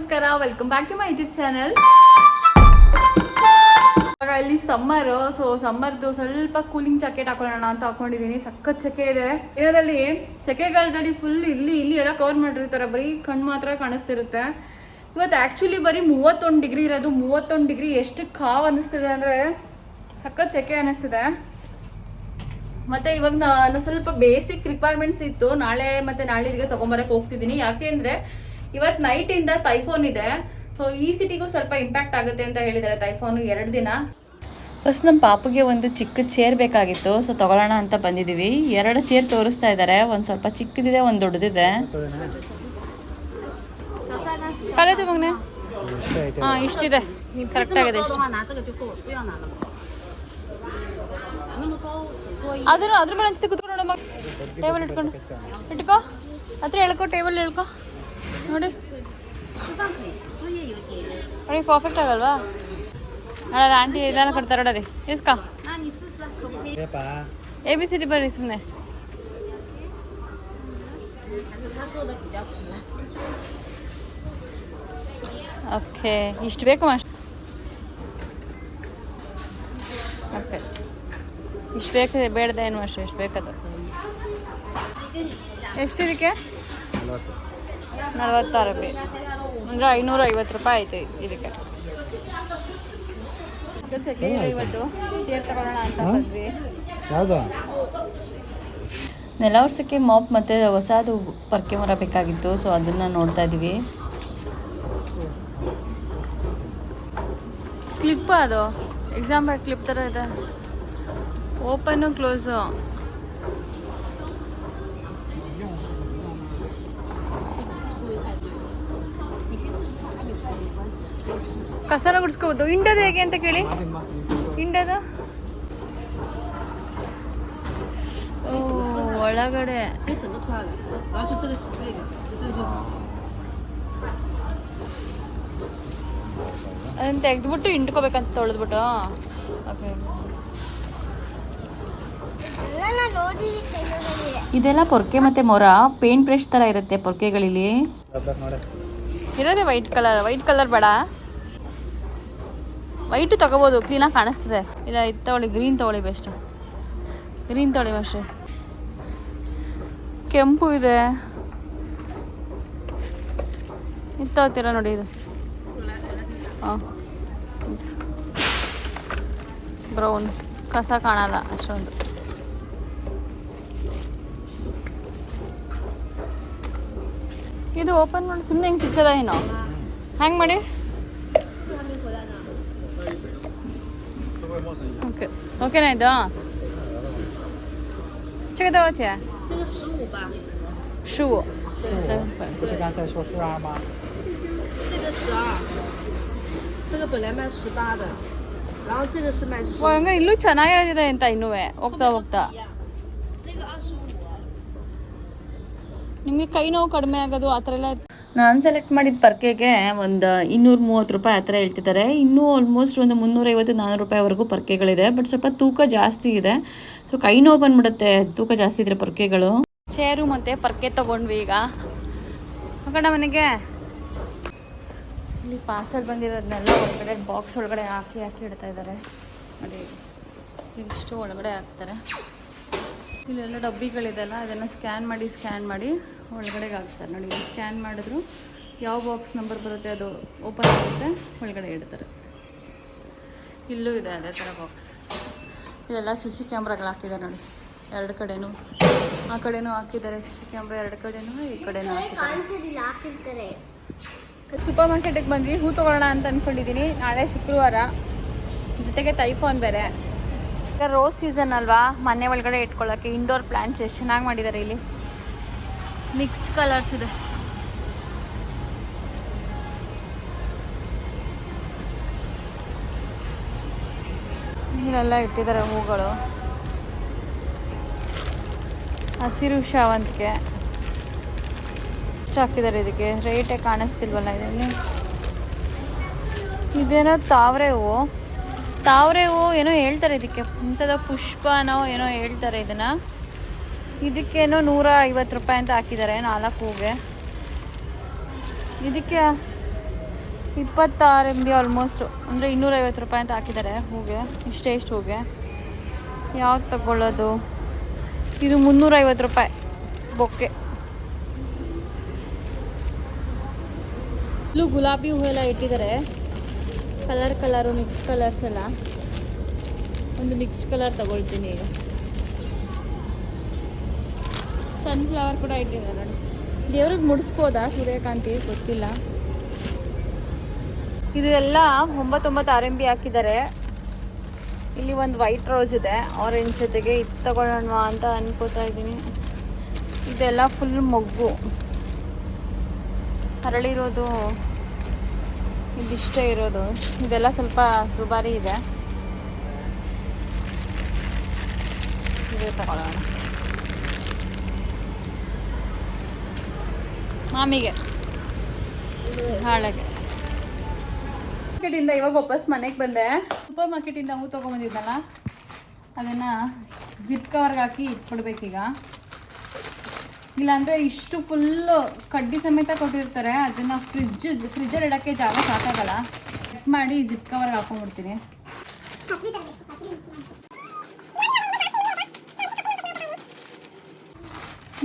ನಮಸ್ಕಾರ, welcome back to my YouTube channel. ಇಲ್ಲಿ summer, so ಸಮ್ಮರ್ದು ಸ್ವಲ್ಪ ಕೂಲಿಂಗ್ ಜಾಕೆಟ್ ಹಾಕೊಳ್ಳೋಣ ಅಂತ ಹಾಕೊಂಡಿದ್ದೀನಿ. ಸಖತ್ ಸೆಕೆ ಇದೆ. ಇರೋದಲ್ಲಿ ಸೆಕೆಗಾಲದಲ್ಲಿ ಫುಲ್ ಇಲ್ಲಿ ಎಲ್ಲ ಕವರ್ ಮಾಡಿರ್ತಾರೆ, ಬರೀ ಕಣ್ಣು ಮಾತ್ರ ಕಾಣಿಸ್ತಿರುತ್ತೆ. ಇವತ್ತು ಆ್ಯಕ್ಚುಲಿ ಬರೀ 31 ಡಿಗ್ರಿ ಇರೋದು. 31 ಡಿಗ್ರಿ ಎಷ್ಟು ಕಾವು ಅನ್ನಿಸ್ತಿದೆ ಅಂದರೆ ಸಖತ್ ಸೆಕೆ ಅನ್ನಿಸ್ತಿದೆ. ಮತ್ತು ಇವಾಗ ನಾನು ಸ್ವಲ್ಪ ಬೇಸಿಕ್ ರಿಕ್ವೈರ್ಮೆಂಟ್ಸ್ ಇತ್ತು, ನಾಳೆ ಮತ್ತು ನಾಳಿಗೆ ತೊಗೊಂಬರಕ್ಕೆ ಹೋಗ್ತಿದ್ದೀನಿ. ಯಾಕೆಂದರೆ ಇವತ್ತು ನೈಟಿಂದ ಟೈಫೋನ್ ಇದೆ. ಸೊ ಈ ಸಿಟಿಗೂ ಸ್ವಲ್ಪ ಇಂಪ್ಯಾಕ್ಟ್ ಆಗುತ್ತೆ ಅಂತ ಹೇಳಿದ್ದಾರೆ ಟೈಫೋನು 2 ದಿನ. ಫಸ್ಟ್ ನಮ್ಮ ಪಾಪುಗೆ ಒಂದು ಚಿಕ್ಕ ಚೇರ್ ಬೇಕಾಗಿತ್ತು, ಸೊ ತೊಗೊಳ್ಳೋಣ ಅಂತ ಬಂದಿದ್ದೀವಿ. 2 ಚೇರ್ ತೋರಿಸ್ತಾ ಇದ್ದಾರೆ, ಒಂದು ಸ್ವಲ್ಪ ಚಿಕ್ಕದಿದೆ, ಒಂದು ದೊಡ್ಡದಿದೆ. ಕಲಿತು ಮಗನೆ, ಹಾಂ ಇಷ್ಟಿದೆ, ನೀವು ಕರೆಕ್ಟಾಗಿದೆ ಇಷ್ಟು. ಅದನ್ನು ಅದ್ರ ಮೇಲೆ ಅನ್ಸುತ್ತೆ ಕೂತ್ಕೊಂಡು ಮಗ. ಟೇಬಲ್ ಇಟ್ಕೋ ಹತ್ರ ಹೇಳ್ಕೊ, ಟೇಬಲ್ ಹೇಳ್ಕೊ ನೋಡಿ ನೋಡಿ, ಪರ್ಫೆಕ್ಟ್ ಆಗಲ್ವಾ? ನೋಡೋದು ಆಂಟಿ ಇದೆಲ್ಲ ಕೊಡ್ತಾರೆ ನೋಡೋರಿ. ಇಸ್ಕಾ ABC ಬರ್ರಿ ಸುಮ್ಮನೆ. ಓಕೆ, ಇಷ್ಟು ಬೇಕು ಅಷ್ಟು. ಓಕೆ, ಇಷ್ಟು ಬೇಕು, ಬೇಡದ ಏನು ಅಷ್ಟು, ಎಷ್ಟು ಬೇಕದು. ಎಷ್ಟಿದಕ್ಕೆ? 46 ರೂಪಾಯಿ, ಅಂದರೆ 550 ರೂಪಾಯಿ ಆಯಿತು ಇದಕ್ಕೆ. ಸೆಕೆ ಇದೆ, ಇವತ್ತು ಚೇರ್ ತಗೊಳ್ಳೋಣ ಅಂತ ಬಂದ್ವಿ. ನೆಲ ಒರ್ಸೋಕ್ಕೆ ಮಾಪ್ ಮತ್ತು ಹೊಸದು ಪರ್ಕೆ ಮರ ಬೇಕಾಗಿತ್ತು, ಸೊ ಅದನ್ನು ನೋಡ್ತಾ ಇದ್ದೀವಿ. ಕ್ಲಿಪ್ ಅದು ಎಕ್ಸಾಮ್ ಬ್ಯಾಗ್ ಕ್ಲಿಪ್ ಥರ ಇದೆ, ಓಪನ್ನು ಕ್ಲೋಸು. ಕಸನ ಗುಡಿಸ್ಕೋಬೋದು. ಇಂಡದು ಹೇಗೆ ಅಂತ ಕೇಳಿ, ಇಂಡದು ಒಳಗಡೆ ಅದನ್ನು ತೆಗೆದ್ಬಿಟ್ಟು ಇಂಟ್ಕೋಬೇಕಂತ ತೊಳೆದ್ಬಿಟ್ಟು. ಓಕೆ, ಇದೆಲ್ಲ ಪೊರ್ಕೆ ಮತ್ತು ಮೊರ ಪೇಂಟ್ ಬ್ರಷ್ ಥರ ಇರುತ್ತೆ ಪೊರ್ಕೆಗಳಲ್ಲಿ ಇರೋದೇ. ವೈಟ್ ಕಲರ್ ಬೇಡ, ವೈಟು ತಗೋಬೋದು, ಕ್ಲೀನಾಗಿ ಕಾಣಿಸ್ತದೆ. ಇಲ್ಲ ಇದು ತಗೊಳ್ಳಿ, ಗ್ರೀನ್ ತಗೊಳ್ಳಿ, ಬೆಸ್ಟು ಗ್ರೀನ್ ತಗೊಳ್ಳಿ ಅಷ್ಟೇ. ಕೆಂಪು ಇದೆ, ಇದು ತಗೋತೀರ ನೋಡಿ, ಇದು ಹಾಂ ಬ್ರೌನ್, ಕಸ ಕಾಣಲ್ಲ ಅಷ್ಟೊಂದು. ಇದು ಓಪನ್ ಮಾಡಿ ಸುಮ್ಮನೆ ಹಿಂಗೆ ಸಿಗ್ಸದ ಏನೋ, ಹ್ಯಾಂಗೆ ಮಾಡಿ. ಓಕೆ, ಓಕೆನಾ ಇದು?这个多少钱？这个15吧。15。不是刚才说12吗？这个12，这个本来卖18的，然后这个是卖15。ಹಂಗ ಇಲ್ಲೂ ಚೆನ್ನಾಗಿರೋದಿದೆ ಅಂತ ಇನ್ನೂ ಹೋಗ್ತಾ那个25。ನಿಮಗೆ ಕೈ ನೋವು ಕಡಿಮೆ ಆಗೋದು ಆ ಥರ ಎಲ್ಲ. ನಾನು ಸೆಲೆಕ್ಟ್ ಮಾಡಿದ ಪರ್ಕೆಗೆ ಒಂದು 230 ರೂಪಾಯಿ ಆ ಥರ ಹೇಳ್ತಿದ್ದಾರೆ. ಇನ್ನೂ ಆಲ್ಮೋಸ್ಟ್ ಒಂದು 350-400 ರೂಪಾಯಿವರೆಗೂ ಪರ್ಕೆಗಳಿದೆ, ಬಟ್ ಸ್ವಲ್ಪ ತೂಕ ಜಾಸ್ತಿ ಇದೆ. ಸೊ ಕೈ ನೋವು ಬಂದ್ಬಿಡುತ್ತೆ ತೂಕ ಜಾಸ್ತಿ ಇದ್ರೆ ಪರ್ಕೆಗಳು. ಚೇರು ಮತ್ತು ಪರ್ಕೆ ತೊಗೊಂಡ್ವಿ ಈಗ ಹೋಗೋಣ ಮನೆಗೆ. ಇಲ್ಲಿ ಪಾರ್ಸಲ್ ಬಂದಿರೋದನ್ನೆಲ್ಲ ಒಳಗಡೆ ಬಾಕ್ಸ್ ಒಳಗಡೆ ಹಾಕಿ ಇಡ್ತಾ ಇದ್ದಾರೆ ನೋಡಿ. ಇಷ್ಟು ಒಳಗಡೆ ಹಾಕ್ತಾರೆ. ಇಲ್ಲೆಲ್ಲ ಡಬ್ಬಿಗಳಿದೆಲ್ಲ ಅದನ್ನು ಸ್ಕ್ಯಾನ್ ಮಾಡಿ ಒಳಗಡೆಗೆ ಹಾಕ್ತಾರೆ ನೋಡಿ. ಸ್ಕ್ಯಾನ್ ಮಾಡಿದ್ರು ಯಾವ ಬಾಕ್ಸ್ ನಂಬರ್ ಬರುತ್ತೆ ಅದು ಓಪನ್ ಆಗುತ್ತೆ, ಒಳಗಡೆ ಇಡ್ತಾರೆ. ಇಲ್ಲೂ ಇದೆ ಅದೇ ಥರ ಬಾಕ್ಸ್. ಇದೆಲ್ಲ CC ಕ್ಯಾಮ್ರಾಗಳು ಹಾಕಿದ್ದಾರೆ ನೋಡಿ, 2 ಕಡೆನೂ. ಆ ಕಡೆನೂ ಹಾಕಿದ್ದಾರೆ CC ಕ್ಯಾಮ್ರಾ, 2 ಕಡೆನೂ, ಈ ಕಡೆನೂ ಹಾಕಿದ್ದಾರೆ. ಸೂಪರ್ ಮಾರ್ಕೆಟಿಗೆ ಬಂದ್ವಿ, ಹೂ ತೊಗೊಳ್ಳೋಣ ಅಂತ ಅಂದ್ಕೊಂಡಿದ್ದೀನಿ. ನಾಳೆ ಶುಕ್ರವಾರ, ಜೊತೆಗೆ ಟೈಫೋನ್ ಬೇರೆ. ಈಗ ರೋಸ್ ಸೀಸನ್ ಅಲ್ವಾ, ಮನೆ ಒಳಗಡೆ ಇಟ್ಕೊಳ್ಳೋಕ್ಕೆ ಇಂಡೋರ್ ಪ್ಲಾಂಟ್ಸ್ ಎಷ್ಟು ಚೆನ್ನಾಗಿ ಮಾಡಿದ್ದಾರೆ. ಇಲ್ಲಿ ಮಿಕ್ಸ್ಡ್ ಕಲರ್ಸ್ ಇದೆ. ಇಲ್ಲೆಲ್ಲ ಇಟ್ಟಿದ್ದಾರೆ ಹೂಗಳು. ಹಸಿರು ಶಾವಂತಿಗೆ ಎಷ್ಟು ಹಾಕಿದ್ದಾರೆ ಇದಕ್ಕೆ, ರೇಟೇ ಕಾಣಿಸ್ತಿಲ್ವಲ್ಲ ಇದರಲ್ಲಿ. ಇದೇನೋ ತಾವರೆ ಹೂವು ಏನೋ ಹೇಳ್ತಾರೆ ಇದಕ್ಕೆ, ಇಂಥದ್ದು ಪುಷ್ಪನೋ ಏನೋ ಹೇಳ್ತಾರೆ ಇದನ್ನು. ಇದಕ್ಕೇನೋ 150 ರೂಪಾಯಿ ಅಂತ ಹಾಕಿದ್ದಾರೆ 4 ಹೂಗೆ. ಇದಕ್ಕೆ 26 MB ಆಲ್ಮೋಸ್ಟು, ಅಂದರೆ 250 ರೂಪಾಯಿ ಅಂತ ಹಾಕಿದ್ದಾರೆ ಹೂಗೆ. ಇಷ್ಟು ಹೂಗೆ ಯಾವ್ದು ತಗೊಳ್ಳೋದು? ಇದು 350 ರೂಪಾಯಿ ಬೊಕ್ಕೆ. ಇಲ್ಲೂ ಗುಲಾಬಿ ಹೂ ಎಲ್ಲ ಇಟ್ಟಿದ್ದಾರೆ, ಕಲರು ಮಿಕ್ಸ್ ಕಲರ್ಸ್ ಎಲ್ಲ. ಒಂದು ಮಿಕ್ಸ್ ಕಲರ್ ತಗೊಳ್ತೀನಿ ಈಗ. ಸನ್ಫ್ಲವರ್ ಕೂಡ ಇಟ್ಟಿದ್ದಾರೆ ನೋಡಿ. ದೇವ್ರಿಗೆ ಮುಡಿಸ್ಬೋದಾ ಸೂರ್ಯಕಾಂತಿ ಗೊತ್ತಿಲ್ಲ. ಇದು ಎಲ್ಲ 99 RMB ಹಾಕಿದ್ದಾರೆ. ಇಲ್ಲಿ ಒಂದು ವೈಟ್ ರೋಸ್ ಇದೆ ಆರೆಂಜ್ ಜೊತೆಗೆ. ಇದು ತಗೊಳ್ಳೋಣ ಅಂತ ಅನ್ಕೋತಾ ಇದ್ದೀನಿ. ಇದೆಲ್ಲ ಫುಲ್ ಮೊಗ್ಗು ಹರಳಿರೋದು, ಇದಿಷ್ಟೇ ಇರೋದು. ಇದೆಲ್ಲ ಸ್ವಲ್ಪ ದುಬಾರಿ ಇದೆ. ಇದು ತಗೊಳ್ಳೋಣ ಮಾಮಿಗೆ, ಹಾಳೆಗೆ. ಮಾರ್ಕೆಟಿಂದ ಇವಾಗ ವಾಪಸ್ ಮನೆಗೆ ಬಂದೆ. ಸೂಪರ್ ಮಾರ್ಕೆಟಿಂದ ಹೂ ತೊಗೊಂಬಂದಿದ್ನಲ್ಲ, ಅದನ್ನು ಜಿಪ್ ಕವರ್ಗೆ ಹಾಕಿ ಇಟ್ಕೊಡ್ಬೇಕೀಗ. ಇಲ್ಲಾಂದರೆ ಇಷ್ಟು ಫುಲ್ಲು ಕಡ್ಡಿ ಸಮೇತ ಕೊಟ್ಟಿರ್ತಾರೆ, ಅದನ್ನು ಫ್ರಿಜ್ಜಲ್ಲಿ ಇಡೋಕ್ಕೆ ಜಾಗ ಸಾಕಾಗಲ್ಲ. ಕಟ್ ಮಾಡಿ ಜಿಪ್ ಕವರ್ಗೆ ಹಾಕೊಂಡ್ಬಿಡ್ತೀನಿ.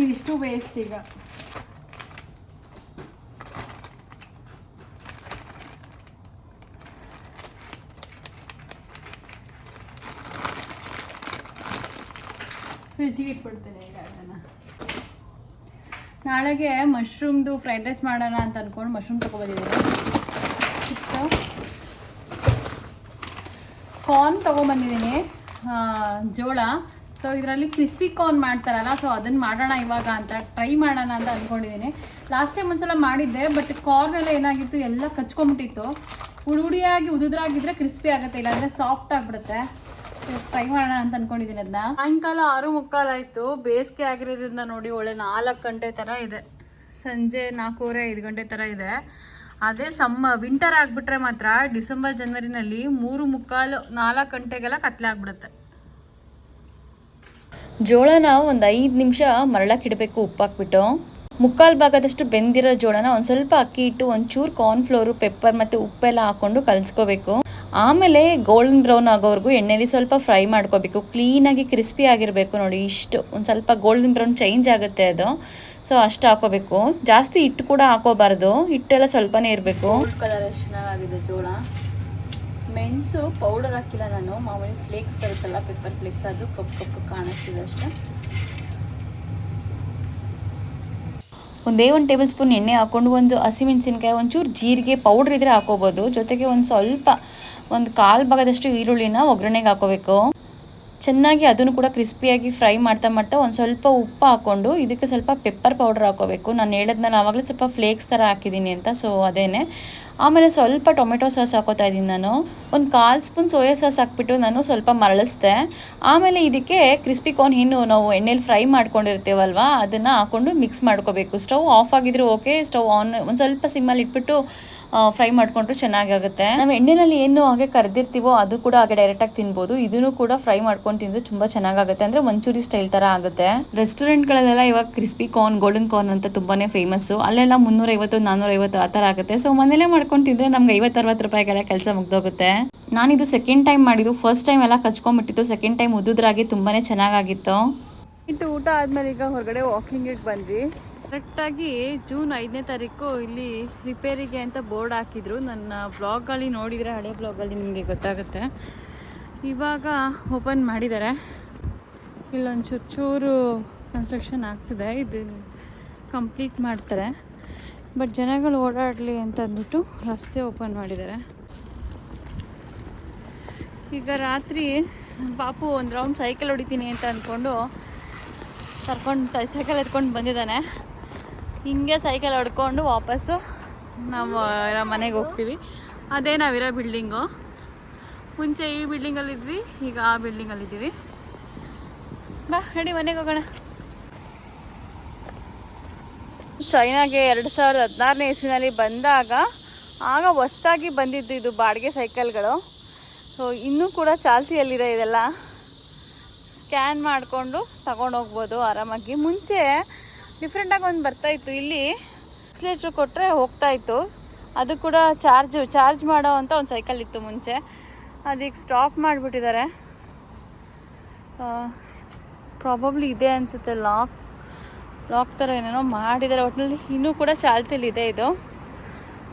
ಇದಿಷ್ಟು ವೇಸ್ಟ್ ಈಗ. ಫ್ರಿಜ್ಜಿಗೆ ಇಟ್ಬಿಡ್ತೇನೆ ಈಗ ಅದನ್ನು. ನಾಳೆಗೆ ಮಶ್ರೂಮ್ದು ಫ್ರೈಡ್ ರೈಸ್ ಮಾಡೋಣ ಅಂತ ಅಂದ್ಕೊಂಡು ಮಶ್ರೂಮ್ ತೊಗೊಬಂದಿದ್ದೀನಿ. ಚಿಪ್ಸು ಕಾರ್ನ್ ತೊಗೊಂಬಂದಿದ್ದೀನಿ, ಜೋಳ. ಸೊ ಇದರಲ್ಲಿ ಕ್ರಿಸ್ಪಿ ಕಾರ್ನ್ ಮಾಡ್ತಾರಲ್ಲ, ಸೊ ಅದನ್ನು ಮಾಡೋಣ ಇವಾಗ ಅಂತ, ಟ್ರೈ ಮಾಡೋಣ ಅಂತ ಅಂದ್ಕೊಂಡಿದ್ದೀನಿ. ಲಾಸ್ಟ್ ಟೈಮ್ ಒಂದ್ಸಲ ಮಾಡಿದ್ದೆ, ಬಟ್ ಕಾರ್ನೆಲ್ಲ ಏನಾಗಿತ್ತು, ಎಲ್ಲ ಕಚ್ಕೊಂಬಿಟ್ಟಿತ್ತು. ಹುಡಿಯಾಗಿ ಉದುದ್ರಾಗಿದ್ದರೆ ಕ್ರಿಸ್ಪಿ ಆಗುತ್ತೆ, ಇಲ್ಲಾಂದರೆ ಸಾಫ್ಟ್ ಆಗಿಬಿಡುತ್ತೆ. ಟ್ರೈ ಮಾಡೋಣ ಅಂತ ಅಂದ್ಕೊಂಡಿದ್ದೀನಿ ಅದನ್ನ. ಸಾಯಂಕಾಲ 6:45 ಆಯಿತು. ಬೇಸಿಗೆ ಆಗಿರೋದ್ರಿಂದ ನೋಡಿ ಒಳ್ಳೆ 4 ಗಂಟೆ ಥರ ಇದೆ. ಸಂಜೆ 4:30-5 ಗಂಟೆ ಥರ ಇದೆ. ಅದೇ ವಿಂಟರ್ ಆಗಿಬಿಟ್ರೆ ಮಾತ್ರ ಡಿಸೆಂಬರ್ ಜನವರಿನಲ್ಲಿ 3:45-4 ಗಂಟೆಗೆಲ್ಲ ಕತ್ಲೆ ಆಗಿಬಿಡುತ್ತೆ. ಜೋಳನ ಒಂದು 5 ನಿಮಿಷ ಮರಳಕ್ಕಿಡಬೇಕು ಉಪ್ಪು ಹಾಕ್ಬಿಟ್ಟು. 3/4 ಭಾಗದಷ್ಟು ಬೆಂದಿರೋ ಜೋಳನ ಒಂದು ಸ್ವಲ್ಪ ಅಕ್ಕಿ ಇಟ್ಟು ಒಂಚೂರು ಕಾರ್ನ್ಫ್ಲೋರು, ಪೆಪ್ಪರ್ ಮತ್ತು ಉಪ್ಪೆಲ್ಲ ಹಾಕ್ಕೊಂಡು ಕಲಿಸ್ಕೋಬೇಕು. ಆಮೇಲೆ ಗೋಲ್ಡನ್ ಬ್ರೌನ್ ಆಗೋವರೆಗೂ ಎಣ್ಣೆಲಿ ಸ್ವಲ್ಪ ಫ್ರೈ ಮಾಡ್ಕೋಬೇಕು. ಕ್ಲೀನಾಗಿ ಕ್ರಿಸ್ಪಿ ಆಗಿರಬೇಕು ನೋಡಿ. ಇಷ್ಟು ಒಂದು ಸ್ವಲ್ಪ ಗೋಲ್ಡನ್ ಬ್ರೌನ್ ಚೇಂಜ್ ಆಗುತ್ತೆ ಅದು. ಸೊ ಅಷ್ಟು ಹಾಕೋಬೇಕು. ಜಾಸ್ತಿ ಹಿಟ್ಟು ಕೂಡ ಹಾಕೋಬಾರ್ದು, ಹಿಟ್ಟೆಲ್ಲ ಸ್ವಲ್ಪನೇ ಇರಬೇಕು. ಕಲರ್ ಎಷ್ಟು ಚೆನ್ನಾಗಿದೆ ಜೋಳ. ಮೆಣಸು ಪೌಡರ್ ಹಾಕಿಲ್ಲ ನಾನು, ಮಾಮೂಲಿ ಫ್ಲೇಕ್ಸ್ ಬರುತ್ತಲ್ಲ, ಪೆಪ್ಪರ್ ಫ್ಲೇಕ್ಸ್, ಅದು ಕಪ್ಪು ಕಾಣಿಸ್ತಿದೆ ಅಷ್ಟೇ. ಒಂದೇ 1 ಟೇಬಲ್ ಸ್ಪೂನ್ ಎಣ್ಣೆ ಹಾಕ್ಕೊಂಡು ಒಂದು ಹಸಿಮೆಣಸಿನ್ಕಾಯಿ, ಒಂಚೂರು ಜೀರಿಗೆ ಪೌಡ್ರ್ ಇದ್ದರೆ ಹಾಕೋಬೋದು. ಜೊತೆಗೆ ಒಂದು 1/4 ಭಾಗದಷ್ಟು ಈರುಳ್ಳಿನ ಒಗ್ಗರಣೆಗೆ ಹಾಕೋಬೇಕು. ಚೆನ್ನಾಗಿ ಅದನ್ನು ಕೂಡ ಕ್ರಿಸ್ಪಿಯಾಗಿ ಫ್ರೈ ಮಾಡ್ತಾ ಒಂದು ಸ್ವಲ್ಪ ಉಪ್ಪು ಹಾಕ್ಕೊಂಡು ಇದಕ್ಕೆ ಸ್ವಲ್ಪ ಪೆಪ್ಪರ್ ಪೌಡರ್ ಹಾಕೋಬೇಕು. ನಾನು ಹೇಳಿದ್ನಲ್ಲ ಆವಾಗಲೇ ಸ್ವಲ್ಪ ಫ್ಲೇಕ್ಸ್ ಥರ ಹಾಕಿದ್ದೀನಿ ಅಂತ, ಸೊ ಅದೇನೆ. ಆಮೇಲೆ ಸ್ವಲ್ಪ ಟೊಮೆಟೊ ಸಾಸ್ ಹಾಕೋತಾ ಇದ್ದೀನಿ ನಾನು. ಒಂದು 1/4 ಸ್ಪೂನ್ ಸೋಯಾ ಸಾಸ್ ಹಾಕ್ಬಿಟ್ಟು ನಾನು ಸ್ವಲ್ಪ ಮರಳಿಸ್ದೆ. ಆಮೇಲೆ ಇದಕ್ಕೆ ಕ್ರಿಸ್ಪಿ ಕಾರ್ನ್ ಏನು ನಾವು ಎಣ್ಣೆಲಿ ಫ್ರೈ ಮಾಡ್ಕೊಂಡಿರ್ತೀವಲ್ವ, ಅದನ್ನು ಹಾಕ್ಕೊಂಡು ಮಿಕ್ಸ್ ಮಾಡ್ಕೋಬೇಕು. ಸ್ಟವ್ ಆಫ್ ಆಗಿದ್ರೆ ಓಕೆ, ಸ್ಟವ್ ಆನ್ ಒಂದು ಸ್ವಲ್ಪ ಸಿಮ್ಮಲ್ಲಿ ಇಟ್ಬಿಟ್ಟು ಫ್ರೈ ಮಾಡಿಕೊಂಡ್ರು ಚೆನ್ನಾಗಾಗುತ್ತೆ. ನಾವು ಎಣ್ಣೆನಲ್ಲಿ ಏನು ಹಾಗೆ ಕರೆದಿರ್ತೀವೋ ಅದು ಕೂಡ ಹಾಗೆ ಡೈರೆಕ್ಟಾಗಿ ತಿನ್ಬೋದು. ಇದನ್ನು ಕೂಡ ಫ್ರೈ ಮಾಡ್ಕೊಂಡು ತಿಂದರೆ ತುಂಬ ಚೆನ್ನಾಗಾಗುತ್ತೆ, ಅಂದರೆ ಮಂಚೂರಿ ಸ್ಟೈಲ್ ಥರ ಆಗುತ್ತೆ. ರೆಸ್ಟೋರೆಂಟ್ಗಳಲ್ಲೆಲ್ಲ ಇವಾಗ ಕ್ರಿಸ್ಪಿ ಕಾರ್ನ್, ಗೋಲ್ಡನ್ ಕಾರ್ನ್ ಅಂತ ತುಂಬಾ ಫೇಮಸ್ಸು. ಅಲ್ಲೆಲ್ಲ 350-450 ಆ ಥರ ಆಗುತ್ತೆ. ಸೊ ಮನೇಲೇ ಮಾಡ್ಕೊಂಡು ತಿಂದರೆ ನಮ್ಗೆ 50-60 ರೂಪಾಯಿಗೆಲ್ಲ ಕೆಲಸ ಮುಗ್ದೋಗುತ್ತೆ. ನಾನಿದು ಸೆಕೆಂಡ್ ಟೈಮ್ ಮಾಡಿದ್ದು. ಫಸ್ಟ್ ಟೈಮ್ ಎಲ್ಲ ಕಚ್ಕೊಂಡ್ಬಿಟ್ಟಿತ್ತು, ಸೆಕೆಂಡ್ ಟೈಮ್ ಉದುದ್ರಾಗಿ ತುಂಬಾ ಚೆನ್ನಾಗಾಗಿತ್ತು. ಊಟ ಆದಮೇಲೆ ಈಗ ಹೊರಗಡೆ ವಾಕಿಂಗಿಗೆ ಬಂದ್ವಿ. ಕರೆಕ್ಟಾಗಿ ಜೂನ್ 5ನೇ ತಾರೀಕು ಇಲ್ಲಿ ರಿಪೇರಿಗೆ ಅಂತ ಬೋರ್ಡ್ ಹಾಕಿದ್ರು. ನನ್ನ ಬ್ಲಾಗಲ್ಲಿ ನೋಡಿದರೆ, ಹಳೆ ಬ್ಲಾಗಲ್ಲಿ ನಿಮಗೆ ಗೊತ್ತಾಗುತ್ತೆ. ಇವಾಗ ಓಪನ್ ಮಾಡಿದ್ದಾರೆ. ಇಲ್ಲೊಂದು ಚೂರು ಕನ್ಸ್ಟ್ರಕ್ಷನ್ ಆಗ್ತಿದೆ, ಇದು ಕಂಪ್ಲೀಟ್ ಮಾಡ್ತಾರೆ. ಬಟ್ ಜನಗಳು ಓಡಾಡಲಿ ಅಂತ ಅಂದ್ಬಿಟ್ಟು ರಸ್ತೆ ಓಪನ್ ಮಾಡಿದ್ದಾರೆ. ಈಗ ರಾತ್ರಿ ಪಾಪು ಒಂದು ರೌಂಡ್ ಸೈಕಲ್ ಹೊಡಿತೀನಿ ಅಂತ ಅಂದ್ಕೊಂಡು ಸೈಕಲ್ ಎತ್ಕೊಂಡು ಬಂದಿದ್ದಾನೆ. ಹಿಂಗೆ ಸೈಕಲ್ ಹೊಡ್ಕೊಂಡು ವಾಪಸ್ಸು ನಾವು ಮನೆಗೆ ಹೋಗ್ತೀವಿ. ಅದೇ ನಾವಿರೋ ಬಿಲ್ಡಿಂಗು. ಮುಂಚೆ ಈ ಬಿಲ್ಡಿಂಗಲ್ಲಿದ್ವಿ, ಈಗ ಆ ಬಿಲ್ಡಿಂಗಲ್ಲಿದ್ದೀವಿ. ಬಾ ರೆಡಿ, ಮನೆಗೆ ಹೋಗೋಣ. ಚೈನಾಗೆ 2016ನೇ ಇಸ್ವಿನಲ್ಲಿ ಬಂದಾಗ ಆಗ ಹೊಸ್ದಾಗಿ ಬಂದಿದ್ದು ಇದು ಬಾಡಿಗೆ ಸೈಕಲ್ಗಳು. ಸೊ ಇನ್ನೂ ಕೂಡ ಚಾಲ್ತಿಯಲ್ಲಿದೆ. ಇದೆಲ್ಲ ಸ್ಕ್ಯಾನ್ ಮಾಡಿಕೊಂಡು ತಗೊಂಡೋಗ್ಬೋದು ಆರಾಮಾಗಿ. ಮುಂಚೆ ಡಿಫ್ರೆಂಟಾಗಿ ಒಂದು ಬರ್ತಾಯಿತ್ತು, ಇಲ್ಲಿ ಎಕ್ಸ್ಲೇಟ್ರ್ ಕೊಟ್ಟರೆ ಹೋಗ್ತಾಯಿತ್ತು. ಅದು ಕೂಡ ಚಾರ್ಜ್ ಮಾಡೋ ಅಂತ ಒಂದು ಸೈಕಲ್ ಇತ್ತು ಮುಂಚೆ, ಅದೀಗ ಸ್ಟಾಪ್ ಮಾಡಿಬಿಟ್ಟಿದ್ದಾರೆ. ಪ್ರಾಬಬ್ಲಿ ಇದೆ ಅನಿಸುತ್ತೆ, ಲಾಕ್ ಥರ ಏನೇನೋ ಮಾಡಿದ್ದಾರೆ. ಒಟ್ಟಿನಲ್ಲಿ ಇನ್ನೂ ಕೂಡ ಚಾಲ್ತಿಲಿದೆ ಇದು.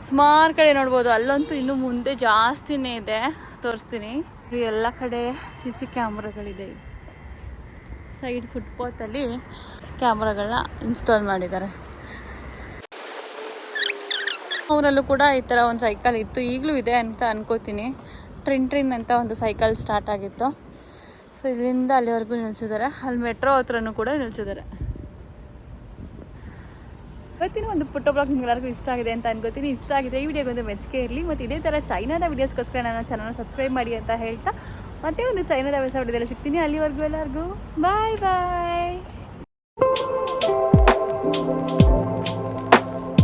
ಸುಮಾರು ಕಡೆ ನೋಡ್ಬೋದು, ಅಲ್ಲಂತೂ ಇನ್ನೂ ಮುಂದೆ ಜಾಸ್ತಿನೇ ಇದೆ, ತೋರಿಸ್ತೀನಿ. ಎಲ್ಲ ಕಡೆ CC ಕ್ಯಾಮ್ರಾಗಳಿದೆ. ಸೈಡ್ ಫುಟ್ಪಾತಲ್ಲಿ ಕ್ಯಾಮ್ರಾಗಳನ್ನ ಇನ್ಸ್ಟಾಲ್ ಮಾಡಿದ್ದಾರೆ. ಅವರಲ್ಲೂ ಕೂಡ ಈ ಥರ ಒಂದು ಸೈಕಲ್ ಇತ್ತು, ಈಗಲೂ ಇದೆ ಅಂತ ಅನ್ಕೋತೀನಿ. ಟ್ರಿನ್ ಅಂತ ಒಂದು ಸೈಕಲ್ ಸ್ಟಾರ್ಟ್ ಆಗಿತ್ತು. ಸೊ ಇಲ್ಲಿಂದ ಅಲ್ಲಿವರೆಗೂ ನಿಲ್ಲಿಸಿದ್ದಾರೆ. ಅಲ್ಲಿ ಮೆಟ್ರೋ ಹತ್ರನೂ ಕೂಡ ನಿಲ್ಲಿಸಿದ್ದಾರೆ. ಇವತ್ತಿನ ಒಂದು ಪುಟ್ಟ ಬ್ಲಾಗ್ ನಿಮ್ಗೆಲ್ಲರಿಗೂ ಇಷ್ಟ ಆಗಿದೆ ಅಂತ ಅನ್ಕೋತೀನಿ. ಇಷ್ಟ ಆಗಿದೆ ಈ ವಿಡಿಯೋಗೆ ಒಂದು ಮೆಚ್ಚುಗೆ ಇರಲಿ. ಮತ್ತು ಇದೇ ಥರ ಚೈನಾದ ವೀಡಿಯೋಸ್ಗೋಸ್ಕರ ನನ್ನ ಚಾನಲ್ ಸಬ್ಸ್ಕ್ರೈಬ್ ಮಾಡಿ ಅಂತ ಹೇಳ್ತಾ ಮತ್ತೆ ಒಂದು ಚೈನಾದ ವಿಡಿಯೋದಲ್ಲಿ ಸಿಗ್ತೀನಿ. ಅಲ್ಲಿವರೆಗೂ ಎಲ್ಲರಿಗೂ ಬಾಯ್ ಬಾಯ್.